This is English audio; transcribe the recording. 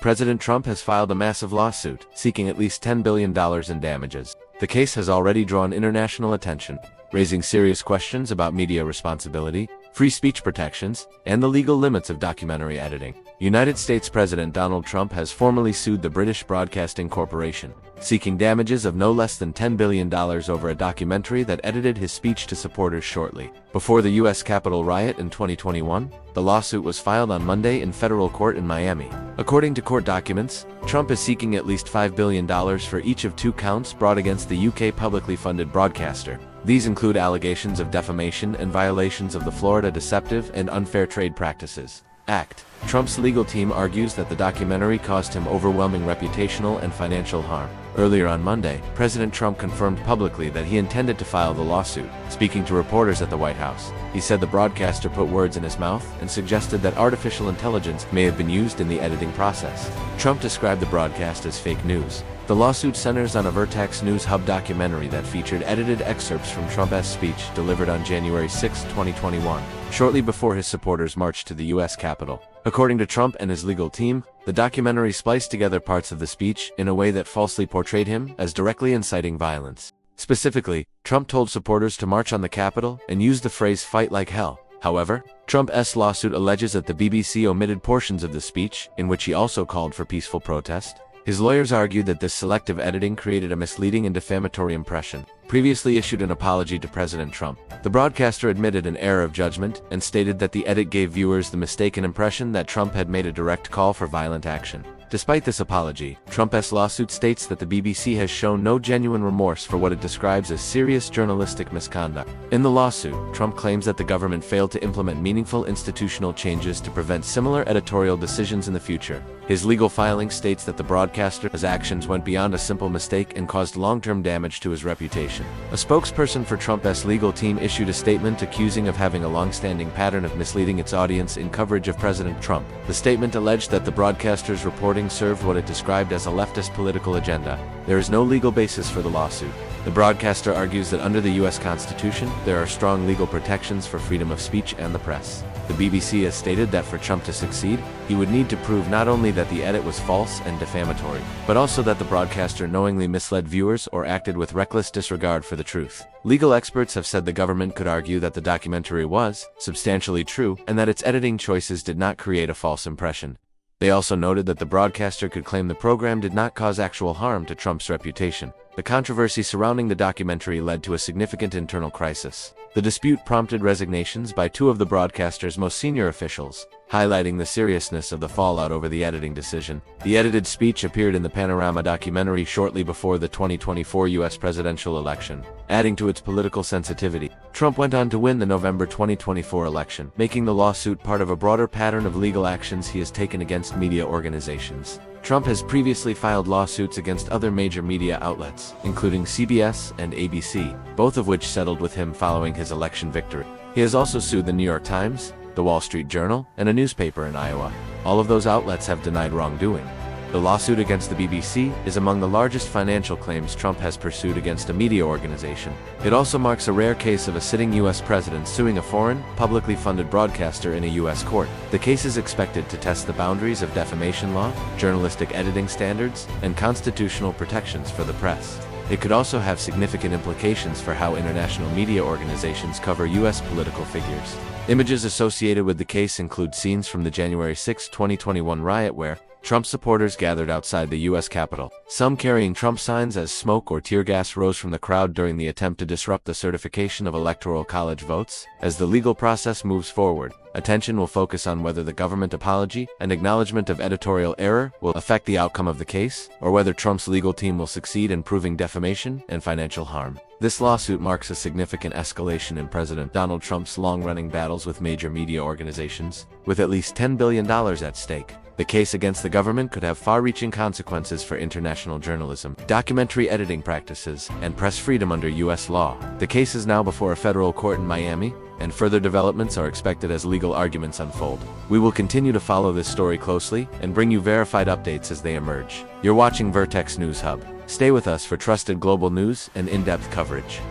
President Trump has filed a massive lawsuit, seeking at least $10 billion in damages. The case has already drawn international attention, raising serious questions about media responsibility, free speech protections, and the legal limits of documentary editing. United States President Donald Trump has formally sued the British Broadcasting Corporation, seeking damages of no less than $10 billion over a documentary that edited his speech to supporters shortly before the U.S. Capitol riot in 2021. The lawsuit was filed on Monday in federal court in Miami. According to court documents, Trump is seeking at least $5 billion for each of 2 counts brought against the UK publicly funded broadcaster. These include allegations of defamation and violations of the Florida Deceptive and Unfair Trade Practices Act. Trump's legal team argues that the documentary caused him overwhelming reputational and financial harm. Earlier on Monday, President Trump confirmed publicly that he intended to file the lawsuit. Speaking to reporters at the White House, he said the broadcaster put words in his mouth and suggested that artificial intelligence may have been used in the editing process. Trump described the broadcast as fake news. The lawsuit centers on a Vertex News Hub documentary that featured edited excerpts from Trump's speech delivered on January 6, 2021, shortly before his supporters marched to the U.S. Capitol. According to Trump and his legal team, the documentary spliced together parts of the speech in a way that falsely portrayed him as directly inciting violence. Specifically, Trump told supporters to march on the Capitol and used the phrase "fight like hell." However, Trump's lawsuit alleges that the BBC omitted portions of the speech, in which he also called for peaceful protest. His lawyers argued that this selective editing created a misleading and defamatory impression. Previously issued an apology to President Trump, the broadcaster admitted an error of judgment and stated that the edit gave viewers the mistaken impression that Trump had made a direct call for violent action. Despite this apology, Trump's lawsuit states that the BBC has shown no genuine remorse for what it describes as serious journalistic misconduct. In the lawsuit, Trump claims that the government failed to implement meaningful institutional changes to prevent similar editorial decisions in the future. His legal filing states that the broadcaster's actions went beyond a simple mistake and caused long-term damage to his reputation. A spokesperson for Trump's legal team issued a statement accusing of having a long-standing pattern of misleading its audience in coverage of President Trump. The statement alleged that the broadcaster's reporting served what it described as a leftist political agenda. There is no legal basis for the lawsuit. The broadcaster argues that under the U.S. Constitution, there are strong legal protections for freedom of speech and the press. The BBC has stated that for Trump to succeed, he would need to prove not only that the edit was false and defamatory, but also that the broadcaster knowingly misled viewers or acted with reckless disregard for the truth. Legal experts have said the government could argue that the documentary was substantially true and that its editing choices did not create a false impression. They also noted that the broadcaster could claim the program did not cause actual harm to Trump's reputation. The controversy surrounding the documentary led to a significant internal crisis. The dispute prompted resignations by 2 of the broadcaster's most senior officials, highlighting the seriousness of the fallout over the editing decision. The edited speech appeared in the Panorama documentary shortly before the 2024 U.S. presidential election, adding to its political sensitivity. Trump went on to win the November 2024 election, making the lawsuit part of a broader pattern of legal actions he has taken against media organizations. Trump has previously filed lawsuits against other major media outlets, including CBS and ABC, both of which settled with him following his election victory. He has also sued the New York Times, the Wall Street Journal, and a newspaper in Iowa. All of those outlets have denied wrongdoing. The lawsuit against the BBC is among the largest financial claims Trump has pursued against a media organization. It also marks a rare case of a sitting U.S. president suing a foreign, publicly funded broadcaster in a U.S. court. The case is expected to test the boundaries of defamation law, journalistic editing standards, and constitutional protections for the press. It could also have significant implications for how international media organizations cover U.S. political figures. Images associated with the case include scenes from the January 6, 2021 riot where Trump supporters gathered outside the U.S. Capitol. Some carrying Trump signs as smoke or tear gas rose from the crowd during the attempt to disrupt the certification of Electoral College votes. As the legal process moves forward, attention will focus on whether the government apology and acknowledgement of editorial error will affect the outcome of the case, or whether Trump's legal team will succeed in proving defamation and financial harm. This lawsuit marks a significant escalation in President Donald Trump's long-running battles with major media organizations, with at least $10 billion at stake. The case against the government could have far-reaching consequences for international journalism, documentary editing practices, and press freedom under U.S. law. The case is now before a federal court in Miami, and further developments are expected as legal arguments unfold. We will continue to follow this story closely and bring you verified updates as they emerge. You're watching Vertex News Hub. Stay with us for trusted global news and in-depth coverage.